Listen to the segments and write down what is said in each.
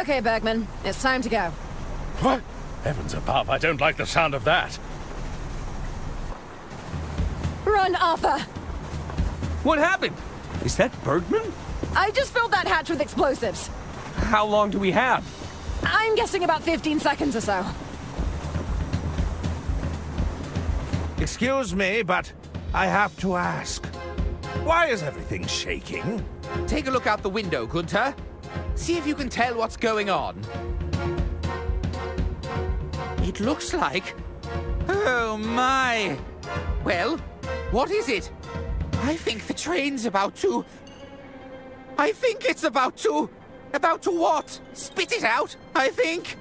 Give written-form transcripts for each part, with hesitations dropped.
Okay, Bergman, it's time to go. What? Heavens above, I don't like the sound of that. Run, Arthur! What happened? Is that Bergman? I just filled that hatch with explosives. How long do we have? I'm guessing about 15 seconds or so. Excuse me, but I have to ask. Why is everything shaking? Take a look out the window, Gunther. See if you can tell what's going on. It looks like... Oh, my! Well, what is it? I think the train's about to... I think it's about to... About to what? Spit it out, I think.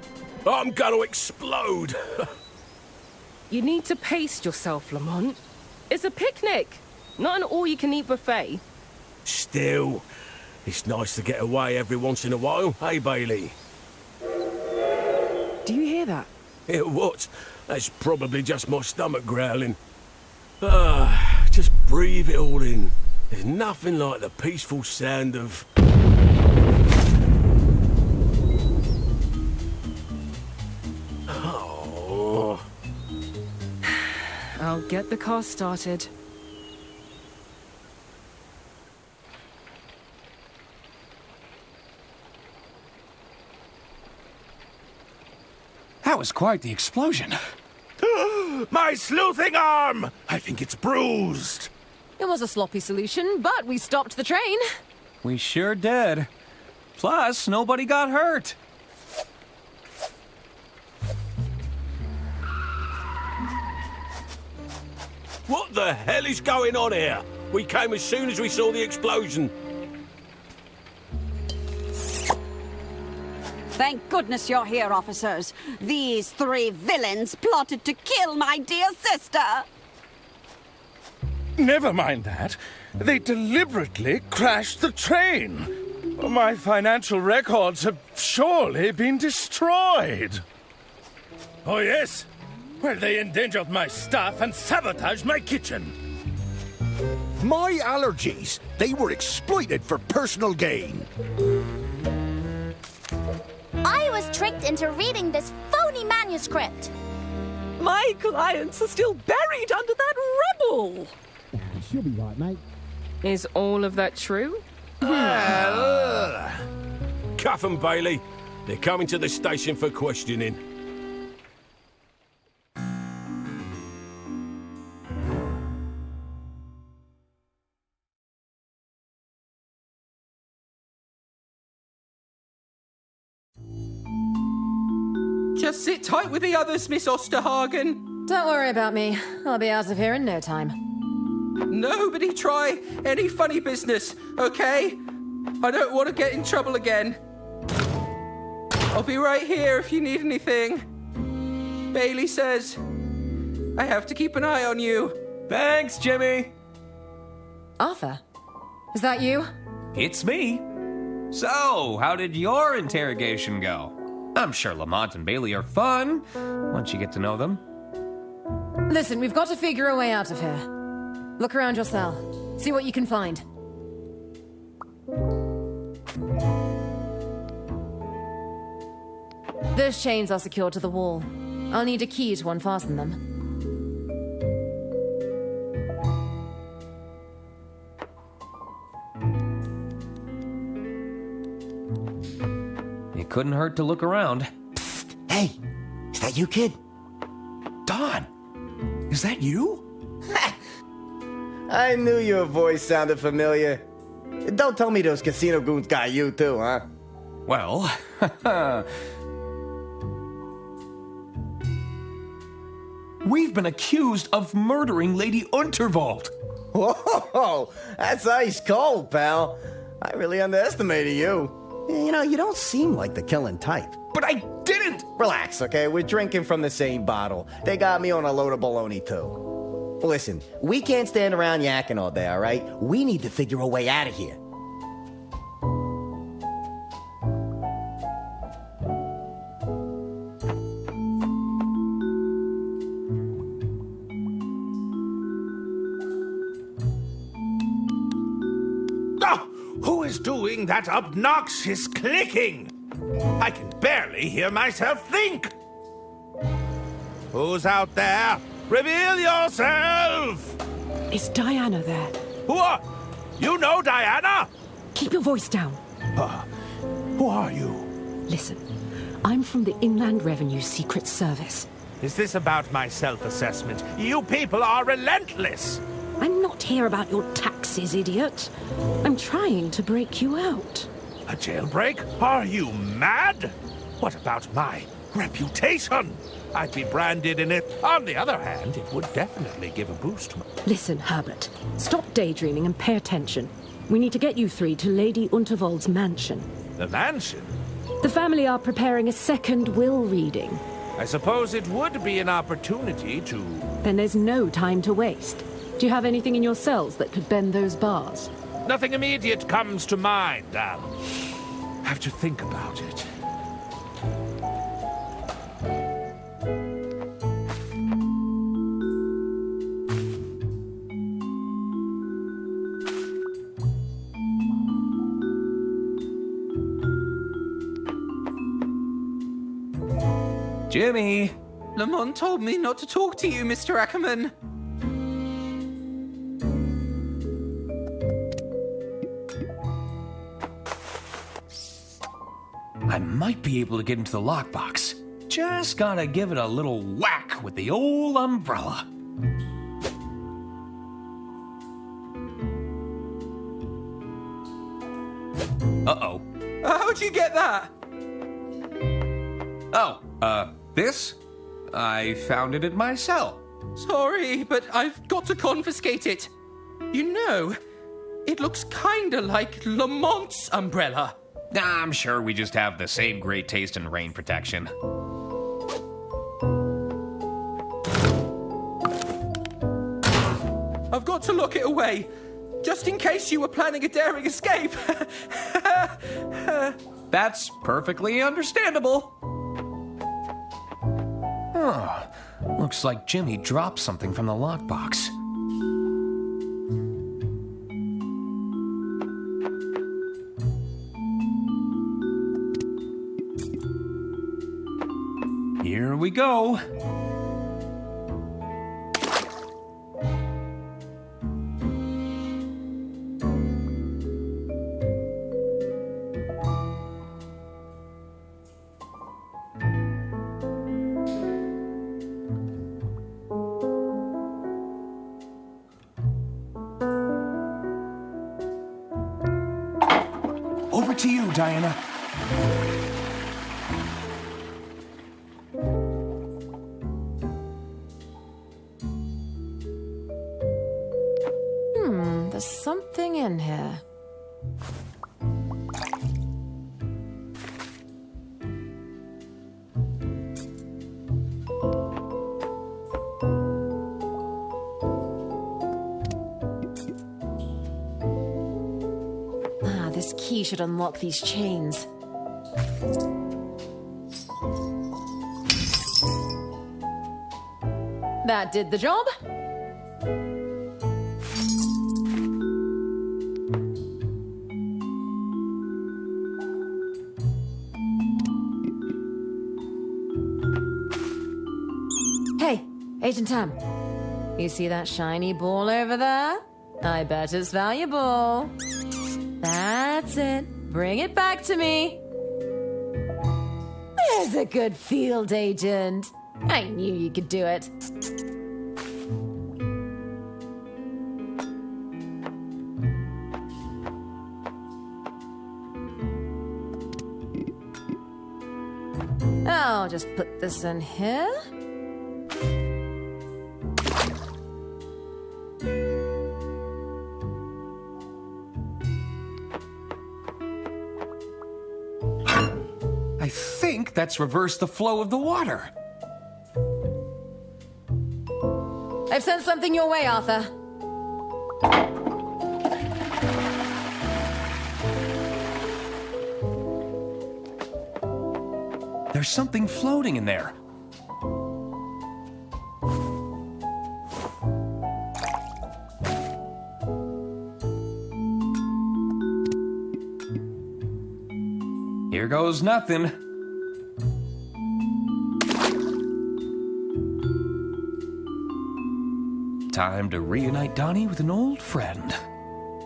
I'm gonna explode. You need to pace yourself, Lamont. It's a picnic, not an all-you-can-eat buffet. Still, it's nice to get away every once in a while, hey, Bailey? Do you hear that? Yeah, what? That's probably just my stomach growling. Just breathe it all in. There's nothing like the peaceful sound of... Oh. I'll get the car started. That was quite the explosion. My sleuthing arm! I think it's bruised. It was a sloppy solution, but we stopped the train. We sure did. Plus, nobody got hurt. What the hell is going on here? We came as soon as we saw the explosion. Thank goodness you're here, officers. These three villains plotted to kill my dear sister. Never mind that. They deliberately crashed the train. My financial records have surely been destroyed. Oh, yes? Well, they endangered my stuff and sabotaged my kitchen. My allergies. They were exploited for personal gain. I was tricked into reading this phony manuscript. My clients are still buried under that rubble. She'll be right, mate. Is all of that true? Cuff 'em, Bailey. They're coming to the station for questioning. Just sit tight with the others, Miss Osterhagen. Don't worry about me. I'll be out of here in no time. Nobody try any funny business, okay? I don't want to get in trouble again. I'll be right here if you need anything. Bailey says I have to keep an eye on you. Thanks, Jimmy. Arthur? Is that you? It's me. So, how did your interrogation go? I'm sure Lamont and Bailey are fun, once you get to know them. Listen, we've got to figure a way out of here. Look around your cell. See what you can find. Those chains are secured to the wall. I'll need a key to unfasten them. It couldn't hurt to look around. Psst. Hey, is that you, kid? Don, is that you? I knew your voice sounded familiar. Don't tell me those casino goons got you too, huh? Well, we've been accused of murdering Lady Unterwald. Whoa, that's ice cold, pal. I really underestimated you. You know, you don't seem like the killing type. But I didn't! Relax, okay? We're drinking from the same bottle. They got me on a load of baloney, too. Listen, we can't stand around yakking all day, all right? We need to figure a way out of here. Who is doing that obnoxious clicking? I can barely hear myself think. Who's out there? Reveal yourself! Is Diana there? What? You know Diana? Keep your voice down. Who are you? Listen, I'm from the Inland Revenue Secret Service. Is this about my self-assessment? You people are relentless! I'm not here about your taxes, idiot. I'm trying to break you out. A jailbreak? Are you mad? What about my reputation? I'd be branded in it. On the other hand, it would definitely give a boost. Listen, Herbert. Stop daydreaming and pay attention. We need to get you three to Lady Unterwald's mansion. The mansion? The family are preparing a second will reading. I suppose it would be an opportunity to... Then there's no time to waste. Do you have anything in your cells that could bend those bars? Nothing immediate comes to mind. I'll have to think about it. Jimmy! Lamont told me not to talk to you, Mr. Ackerman. I might be able to get into the lockbox. Just gotta give it a little whack with the old umbrella. Uh-oh. How'd you get that? Oh, this? I found it in my cell. Sorry, but I've got to confiscate it. You know, it looks kinda like Lamont's umbrella. I'm sure we just have the same great taste in rain protection. I've got to lock it away, just in case you were planning a daring escape. That's perfectly understandable. Huh. Looks like Jimmy dropped something from the lockbox. Here we go. Over to you, Diana. There's something in here. This key should unlock these chains. That did the job. Hey, Agent Tam. You see that shiny ball over there? I bet it's valuable. That's it. Bring it back to me. There's a good field agent. I knew you could do it. I'll just put this in here. I think that's reversed the flow of the water. I've sent something your way, Arthur. There's something floating in there. Here goes nothing. Time to reunite Donnie with an old friend.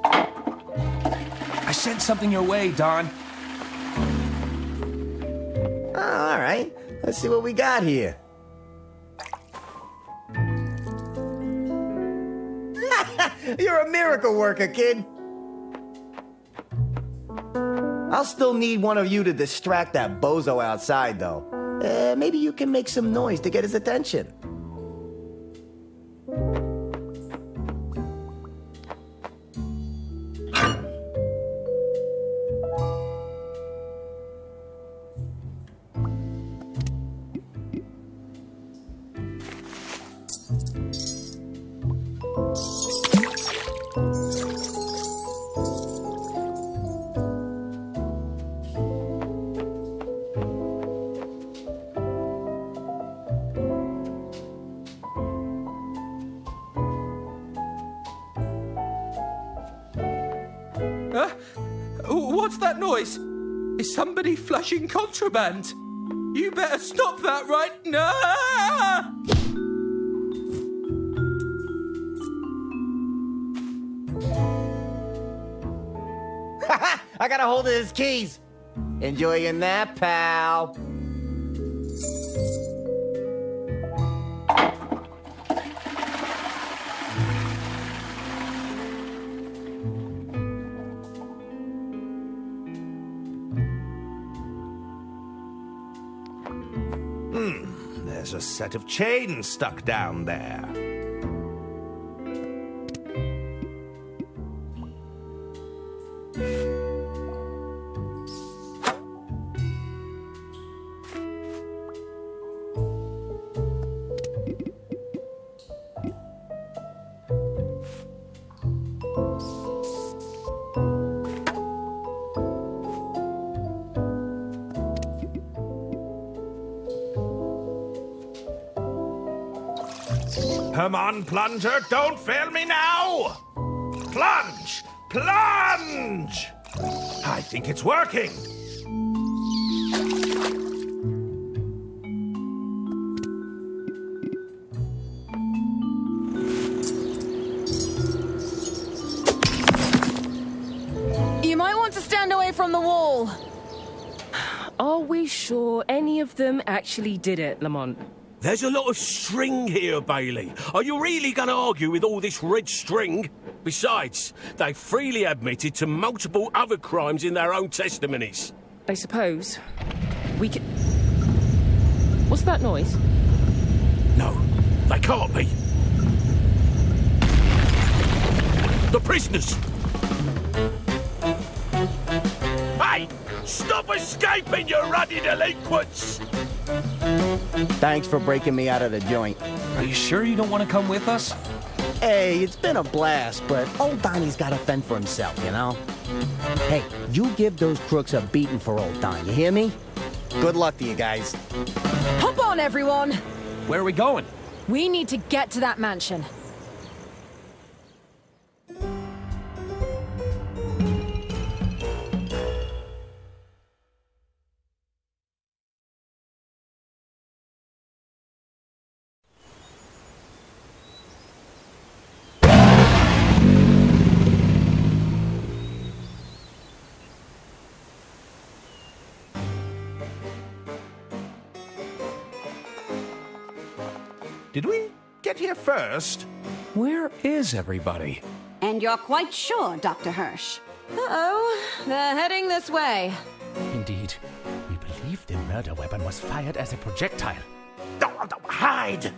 I sent something your way, Don. All right, let's see what we got here. You're a miracle worker, kid. I'll still need one of you to distract that bozo outside, though. Maybe you can make some noise to get his attention. What's that noise? Is somebody flushing contraband? You better stop that right now! I got a hold of his keys. Enjoy your nap, pal. There's a set of chains stuck down there. Come on, plunger, don't fail me now! Plunge! Plunge! I think it's working. You might want to stand away from the wall. Are we sure any of them actually did it, Lamont? There's a lot of string here, Bailey. Are you really going to argue with all this red string? Besides, they freely admitted to multiple other crimes in their own testimonies. I suppose we can... What's that noise? No, they can't be. The prisoners! Hey! Stop escaping, you ruddy delinquents! Thanks for breaking me out of the joint. Are you sure you don't want to come with us? Hey, it's been a blast, but old Donnie's got to fend for himself, you know? Hey, you give those crooks a beating for old Don, you hear me? Good luck to you guys. Hop on, everyone! Where are we going? We need to get to that mansion. Did we get here first? Where is everybody? And you're quite sure, Dr. Hirsch? Uh-oh, they're heading this way. Indeed. We believe the murder weapon was fired as a projectile. Hide!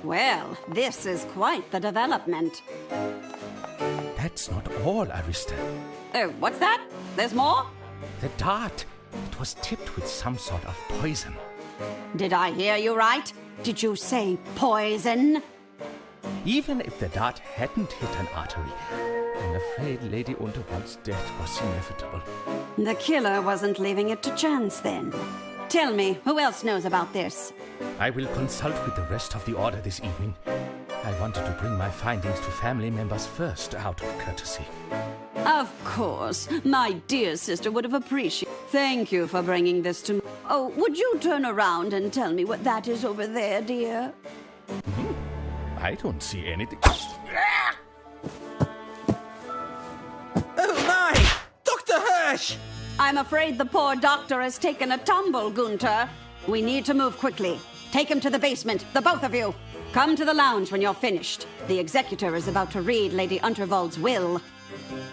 Well, this is quite the development. That's not all, Arista. Oh, what's that? There's more? The dart. It was tipped with some sort of poison. Did I hear you right? Did you say poison? Even if the dart hadn't hit an artery, I'm afraid Lady Unterwald's death was inevitable. The killer wasn't leaving it to chance then. Tell me, who else knows about this? I will consult with the rest of the Order this evening. I wanted to bring my findings to family members first, out of courtesy. Of course. My dear sister would have appreciated. Thank you for bringing this to me. Oh, would you turn around and tell me what that is over there, dear? I don't see anything. Oh my! Dr. Hirsch! I'm afraid the poor doctor has taken a tumble, Gunter. We need to move quickly. Take him to the basement, the both of you. Come to the lounge when you're finished. The executor is about to read Lady Unterwald's will.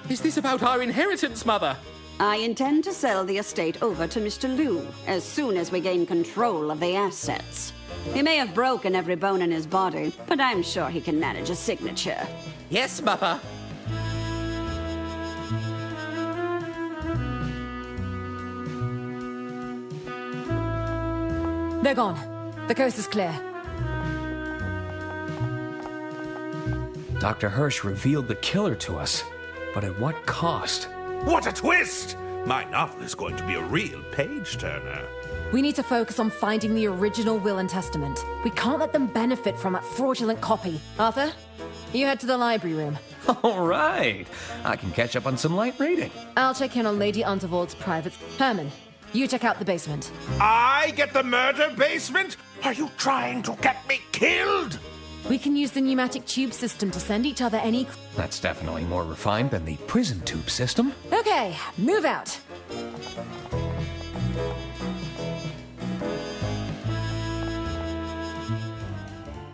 Is this about our inheritance, Mother? I intend to sell the estate over to Mr. Liu as soon as we gain control of the assets. He may have broken every bone in his body, but I'm sure he can manage a signature. Yes, Mother. They're gone. The coast is clear. Dr. Hirsch revealed the killer to us, but at what cost? What a twist! My novel is going to be a real page-turner. We need to focus on finding the original will and testament. We can't let them benefit from a fraudulent copy. Arthur, you head to the library room. All right. I can catch up on some light reading. I'll check in on Lady Unterwald's private... Herman, you check out the basement. I get the murder basement? Are you trying to get me killed? We can use the pneumatic tube system to send each other any... That's definitely more refined than the prison tube system. Okay, move out.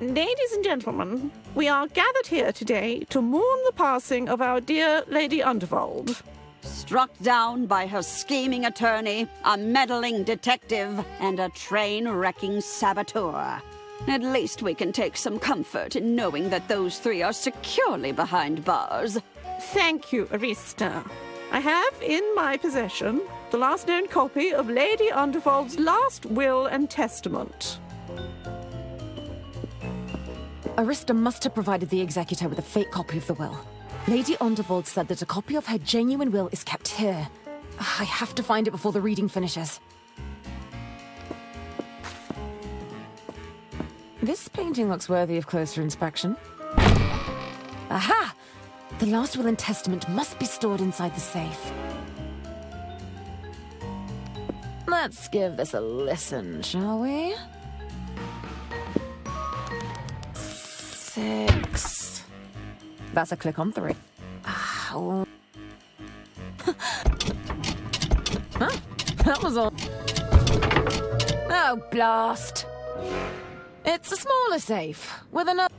Ladies and gentlemen, we are gathered here today to mourn the passing of our dear Lady Unterwald. Struck down by her scheming attorney, a meddling detective, and a train-wrecking saboteur. At least we can take some comfort in knowing that those three are securely behind bars. Thank you, Arista. I have in my possession the last known copy of Lady Unterwald's last will and testament. Arista must have provided the executor with a fake copy of the will. Lady Unterwald said that a copy of her genuine will is kept here. I have to find it before the reading finishes. This painting looks worthy of closer inspection. Aha! The last will and testament must be stored inside the safe. Let's give this a listen, shall we? 6. That's a click on 3. Huh? That was all. Oh, blast. It's a smaller safe with another.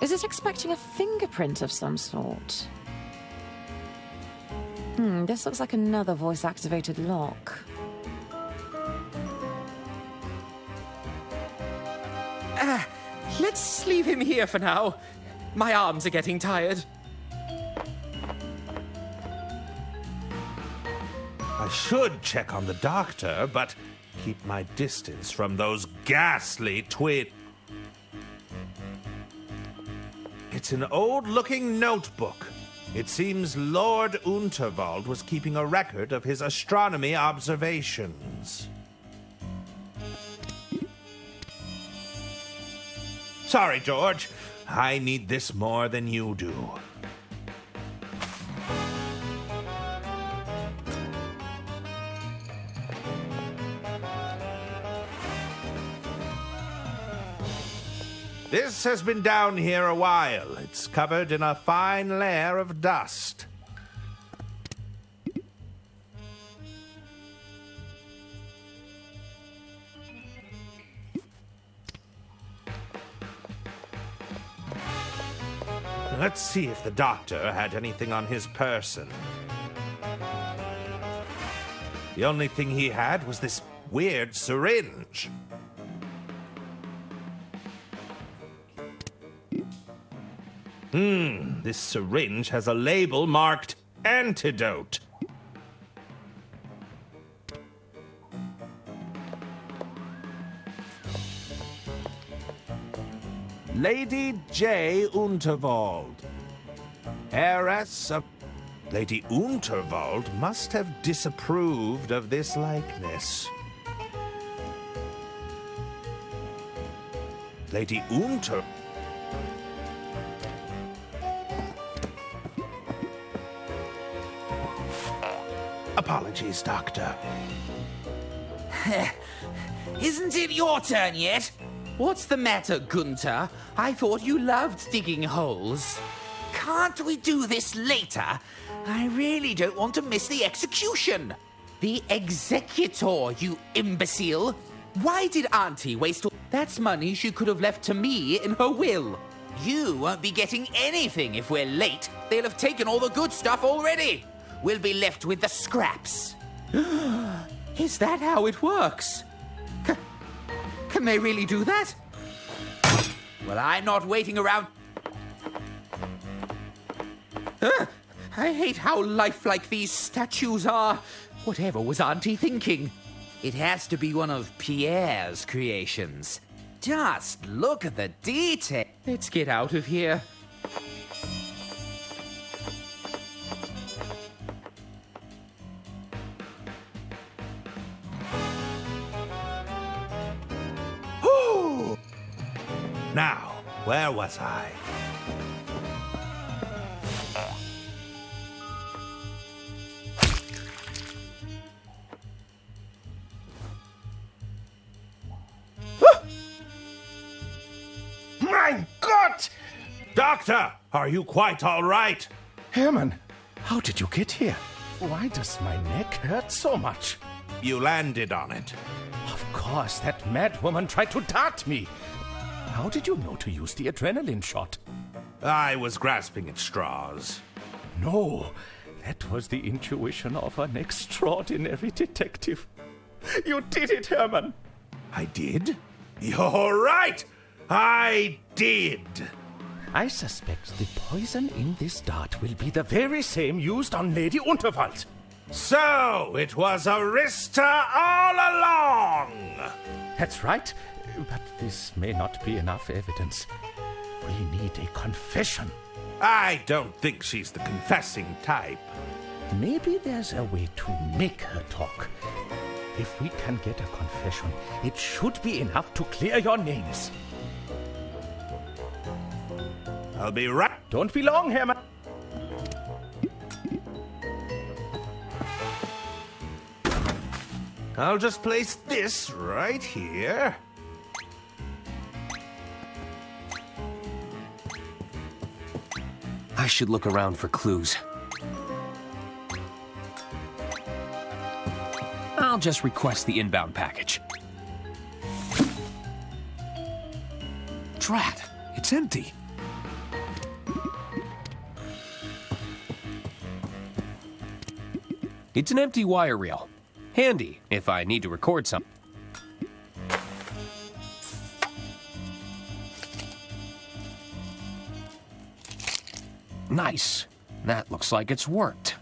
Is it expecting a fingerprint of some sort? This looks like another voice-activated lock. Let's leave him here for now. My arms are getting tired. I should check on the doctor, but keep my distance from those ghastly twins. It's an old-looking notebook. It seems Lord Unterwald was keeping a record of his astronomy observations. Sorry, George. I need this more than you do. This has been down here a while. It's covered in a fine layer of dust. Let's see if the doctor had anything on his person. The only thing he had was this weird syringe. This syringe has a label marked antidote. Lady J. Unterwald, heiress of... Lady Unterwald must have disapproved of this likeness. Lady Apologies, Doctor. Isn't it your turn yet? What's the matter, Gunter? I thought you loved digging holes. Can't we do this later? I really don't want to miss the execution. The executor, you imbecile. Why did Auntie waste all... That's money she could have left to me in her will. You won't be getting anything if we're late. They'll have taken all the good stuff already. We'll be left with the scraps. Is that how it works? Can they really do that? Well, I'm not waiting around. I hate how lifelike these statues are. Whatever was Auntie thinking? It has to be one of Pierre's creations. Just look at the detail. Let's get out of here. Now, where was I? Mein Gott! Doctor, are you quite all right? Herman, how did you get here? Why does my neck hurt so much? You landed on it. Of course, that mad woman tried to dart me. How did you know to use the adrenaline shot? I was grasping at straws. No, that was the intuition of an extraordinary detective. You did it, Herman. I did? You're right! I did! I suspect the poison in this dart will be the very same used on Lady Unterwald. So, it was Arista all along! That's right, but this may not be enough evidence. We need a confession. I don't think she's the confessing type. Maybe there's a way to make her talk. If we can get a confession, it should be enough to clear your names. I'll be right. Don't be long, Herman. I'll just place this right here. I should look around for clues. I'll just request the inbound package. Drat, it's empty. It's an empty wire reel. Handy if I need to record something. Nice. That looks like it's worked.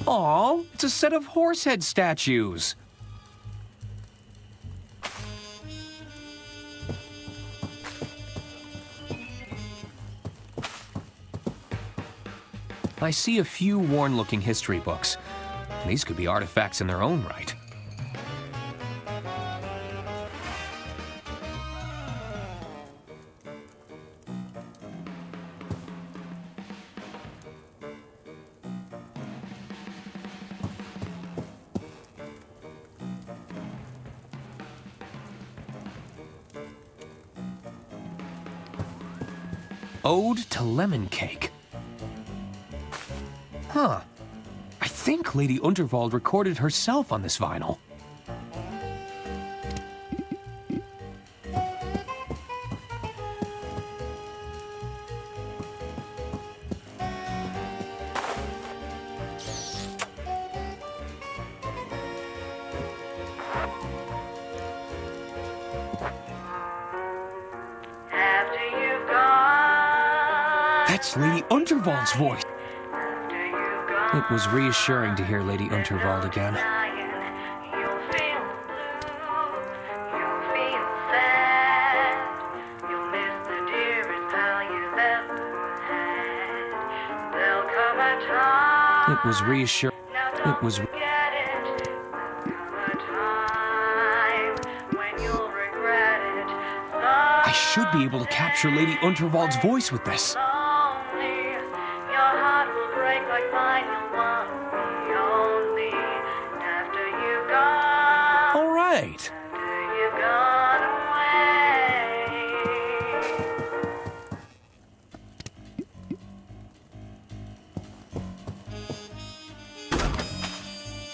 Aw, it's a set of horsehead statues. I see a few worn-looking history books. These could be artifacts in their own right. Ode to Lemon Cake. Huh. I think Lady Unterwald recorded herself on this vinyl. That's Lady Unterwald's voice. It was reassuring to hear Lady Unterwald again. It was reassuring. It was. I should be able to capture Lady Unterwald's voice with this. All right.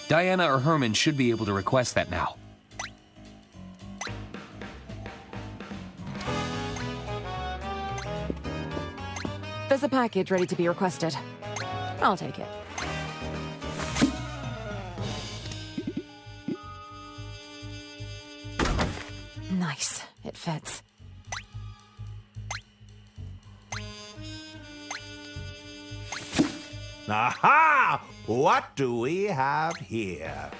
Diana or Herman should be able to request that now. There's a package ready to be requested. I'll take it. Nice. It fits. Aha! What do we have here?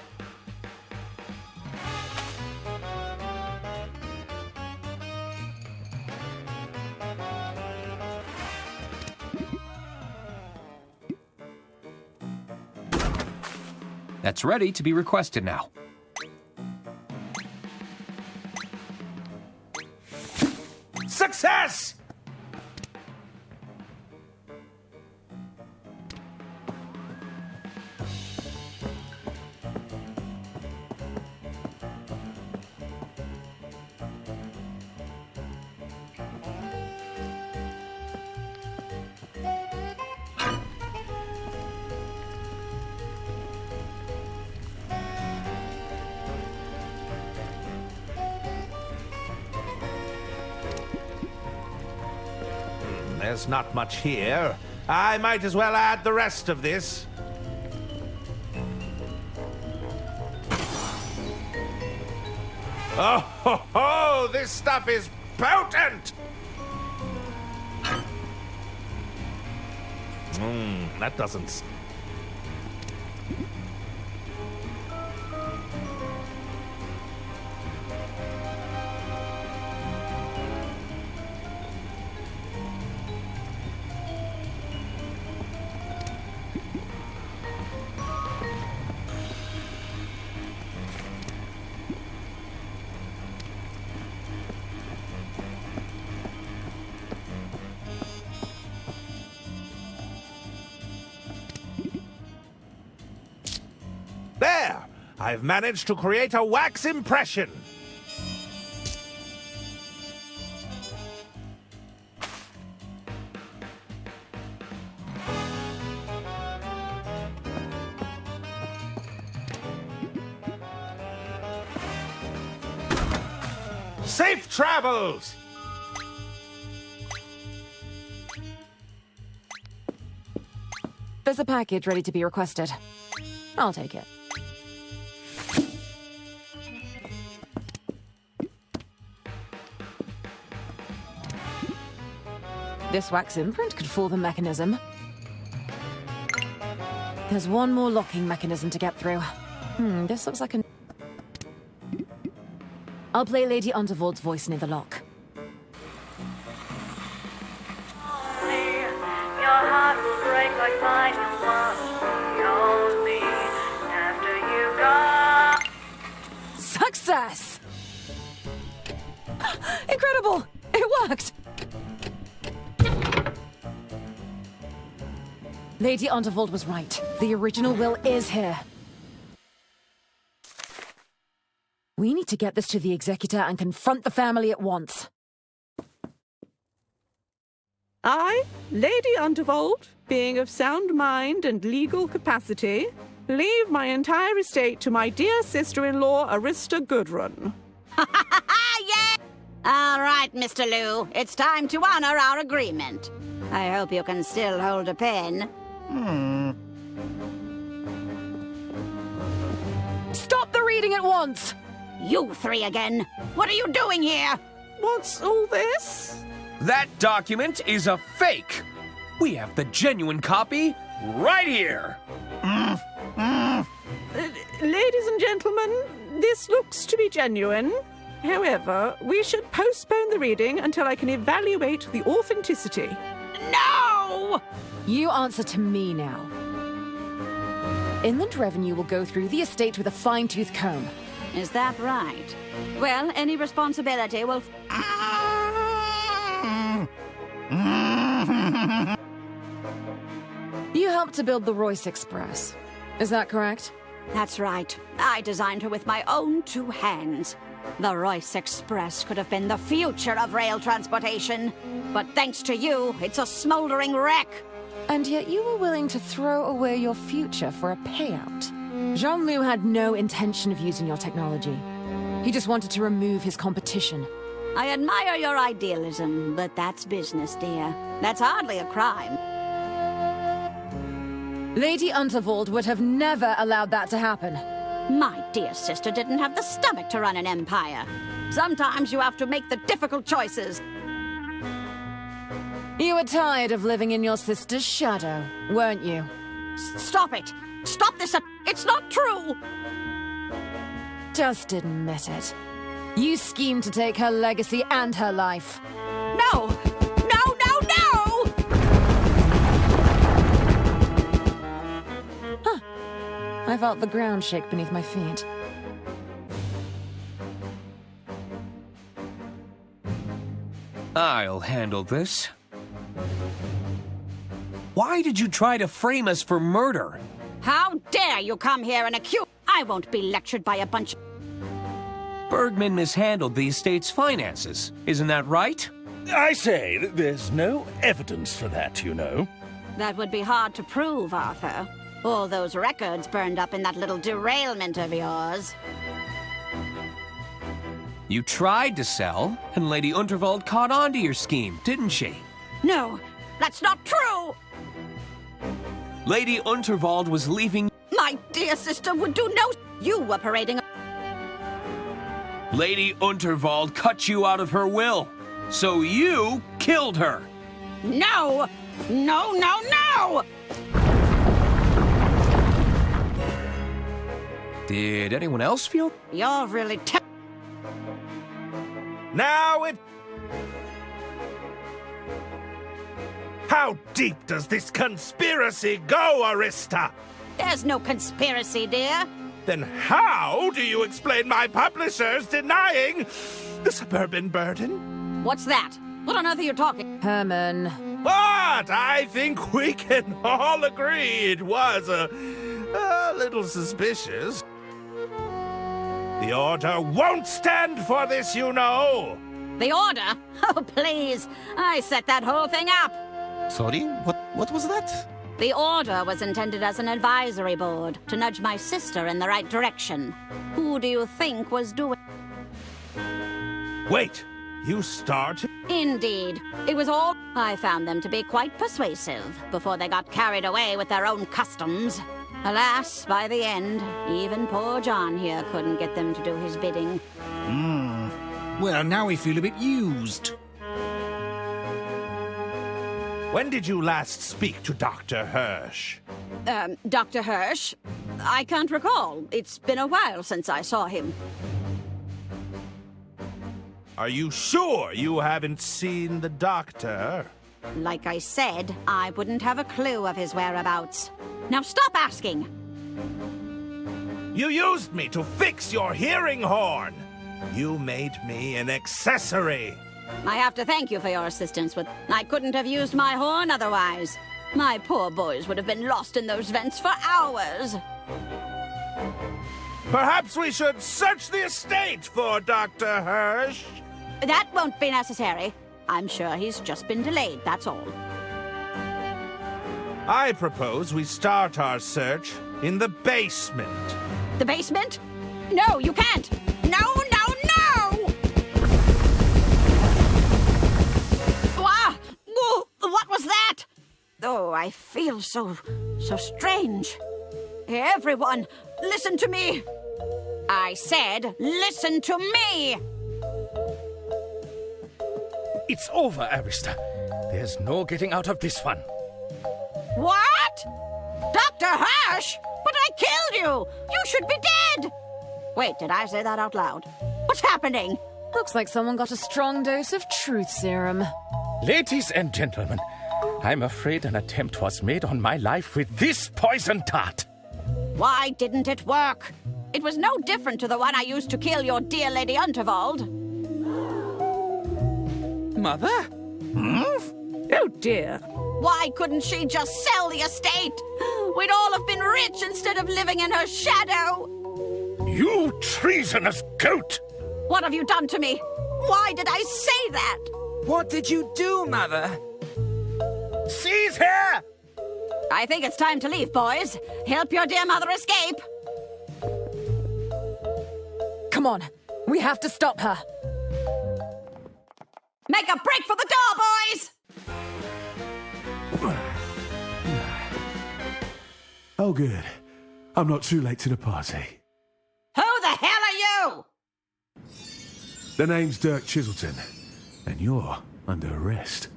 That's ready to be requested now. Success! There's not much here. I might as well add the rest of this. Oh, ho, ho! This stuff is potent! That doesn't... There! I've managed to create a wax impression. Safe travels! There's a package ready to be requested. I'll take it. This wax imprint could fool the mechanism. There's one more locking mechanism to get through. This looks like a... I'll play Lady Unterwald's voice near the lock. Success! Incredible! It worked! Lady Unterwald was right. The original will is here. We need to get this to the executor and confront the family at once. I, Lady Unterwald, being of sound mind and legal capacity, leave my entire estate to my dear sister-in-law, Arista Gudrun. Yeah! All right, Mr. Liu. It's time to honor our agreement. I hope you can still hold a pen. Stop the reading at once! You three again. What are you doing here? What's all this? That document is a fake. We have the genuine copy right here. Ladies and gentlemen, this looks to be genuine. However, we should postpone the reading until I can evaluate the authenticity. No! You answer to me now. Inland Revenue will go through the estate with a fine-tooth comb. Is that right? Well, any responsibility will... You helped to build the Royce Express. Is that correct? That's right. I designed her with my own 2 hands. The Royce Express could have been the future of rail transportation. But thanks to you, it's a smoldering wreck. And yet you were willing to throw away your future for a payout. Jean-Loup had no intention of using your technology. He just wanted to remove his competition. I admire your idealism, but that's business, dear. That's hardly a crime. Lady Unterwald would have never allowed that to happen. My dear sister didn't have the stomach to run an empire. Sometimes you have to make the difficult choices. You were tired of living in your sister's shadow, weren't you? Stop it! Stop this! It's not true! Just admit it. You schemed to take her legacy and her life. No! No, no, no! Huh. I felt the ground shake beneath my feet. I'll handle this. Why did you try to frame us for murder? How dare you come here and accuse... I won't be lectured by a bunch of... Bergman mishandled the estate's finances. Isn't that right? I say, there's no evidence for that, you know. That would be hard to prove, Arthur. All those records burned up in that little derailment of yours. You tried to sell, and Lady Unterwald caught on to your scheme, didn't she? No, that's not true! Lady Unterwald was leaving... My dear sister would do no... You were parading... Lady Unterwald cut you out of her will, so you killed her. No! No, no, no! Did anyone else feel... You're really... Now it... How deep does this conspiracy go, Arista? There's no conspiracy, dear. Then how do you explain my publishers denying the suburban burden? What's that? What on earth are you talking? Herman. But I think we can all agree it was a little suspicious. The Order won't stand for this, you know. The Order? Oh, please. I set that whole thing up. Sorry? What was that? The Order was intended as an advisory board to nudge my sister in the right direction. Who do you think was doing... Wait, you started? Indeed. It was all... I found them to be quite persuasive before they got carried away with their own customs. Alas, by the end, even poor John here couldn't get them to do his bidding. Well, now we feel a bit used. When did you last speak to Dr. Hirsch? Dr. Hirsch? I can't recall. It's been a while since I saw him. Are you sure you haven't seen the doctor? Like I said, I wouldn't have a clue of his whereabouts. Now stop asking! You used me to fix your hearing horn! You made me an accessory! I have to thank you for your assistance with... I couldn't have used my horn otherwise. My poor boys would have been lost in those vents for hours. Perhaps we should search the estate for Dr. Hirsch? That won't be necessary. I'm sure he's just been delayed, that's all. I propose we start our search in the basement. The basement? No, you can't! No, no, no! What was that? Oh, I feel so strange. Everyone, listen to me! I said, listen to me! It's over, Arista. There's no getting out of this one. What? Dr. Hirsch? But I killed you! You should be dead! Wait, did I say that out loud? What's happening? Looks like someone got a strong dose of truth serum. Ladies and gentlemen, I'm afraid an attempt was made on my life with this poison dart. Why didn't it work? It was no different to the one I used to kill your dear Lady Unterwald. Mother? Oh, dear. Why couldn't she just sell the estate? We'd all have been rich instead of living in her shadow. You treasonous goat! What have you done to me? Why did I say that? What did you do, Mother? Seize her! I think it's time to leave, boys. Help your dear mother escape. Come on. We have to stop her. Make a break for the door, boys! Oh, good. I'm not too late to the party. Who the hell are you? The name's Dirk Chiselton, and you're under arrest.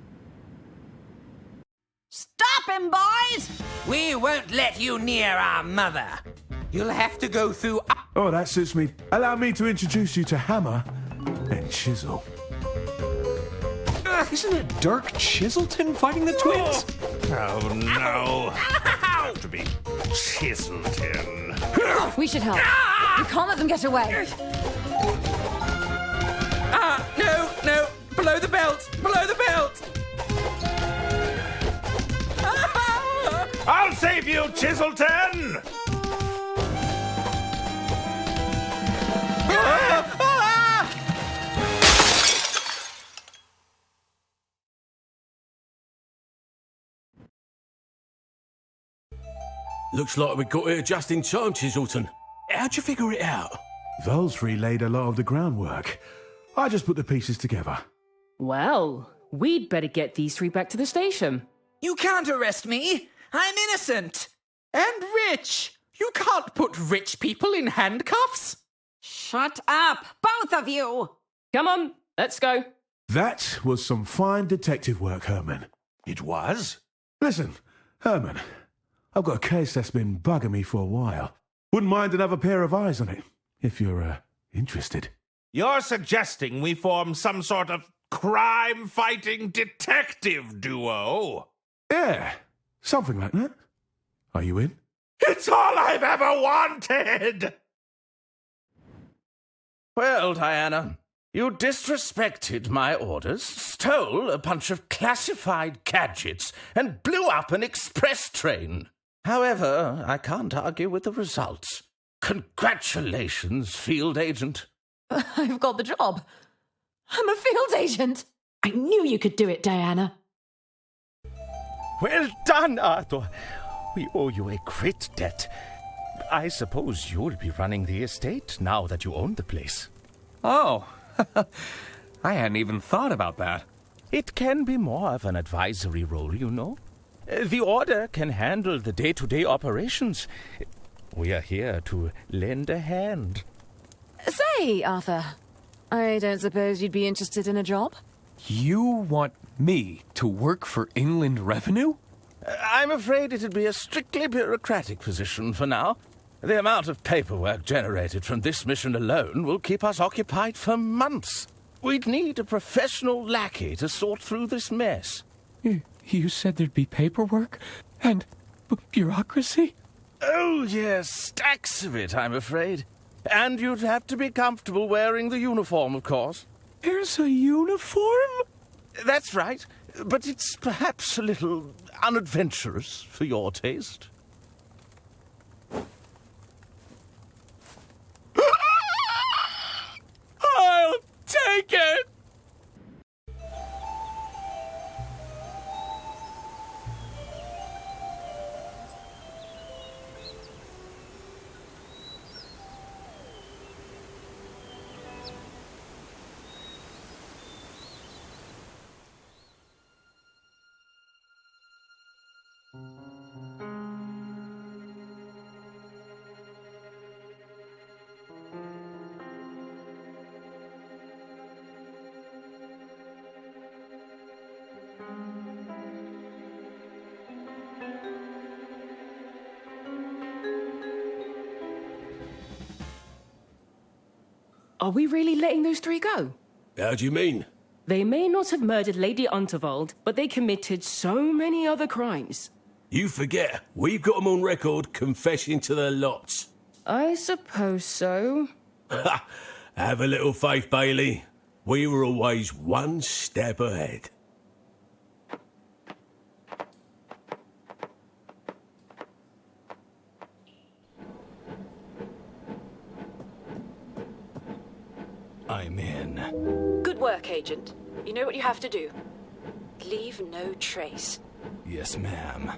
Stop him, boys! We won't let you near our mother. You'll have to go through... Oh, that suits me. Allow me to introduce you to Hammer and Chisel. Isn't it Dirk Chiselton fighting the twins? Oh, no. Have to be Chiselton. We should help. We can't let them get away. No. Below the belt. Below the belt. I'll save you, Chiselton! Looks like we got here just in time, Chiselton. How'd you figure it out? Valsbury laid a lot of the groundwork. I just put the pieces together. Well, we'd better get these three back to the station. You can't arrest me. I'm innocent. And rich. You can't put rich people in handcuffs. Shut up, both of you! Come on, let's go. That was some fine detective work, Herman. It was? Listen, Herman, I've got a case that's been bugging me for a while. Wouldn't mind another pair of eyes on it, if you're, interested. You're suggesting we form some sort of crime-fighting detective duo? Yeah, something like that. Are you in? It's all I've ever wanted! Well, Diana, you disrespected my orders, stole a bunch of classified gadgets, and blew up an express train. However, I can't argue with the results. Congratulations, field agent. I've got the job. I'm a field agent. I knew you could do it, Diana. Well done, Arthur. We owe you a great debt. I suppose you'll be running the estate now that you own the place. Oh, I hadn't even thought about that. It can be more of an advisory role, you know. The Order can handle the day-to-day operations. We are here to lend a hand. Say, Arthur, I don't suppose you'd be interested in a job? You want me to work for Inland Revenue? I'm afraid it'd be a strictly bureaucratic position for now. The amount of paperwork generated from this mission alone will keep us occupied for months. We'd need a professional lackey to sort through this mess. You said there'd be paperwork and bureaucracy? Oh, yes, stacks of it, I'm afraid. And you'd have to be comfortable wearing the uniform, of course. There's a uniform? That's right, but it's perhaps a little unadventurous for your taste. I'll take it! Are we really letting those three go? How do you mean? They may not have murdered Lady Unterwald, but they committed so many other crimes. You forget, we've got 'em on record confessing to the lot. I suppose so. Have a little faith, Bailey. We were always one step ahead. I'm in. Good work, Agent. You know what you have to do. Leave no trace. Yes, ma'am.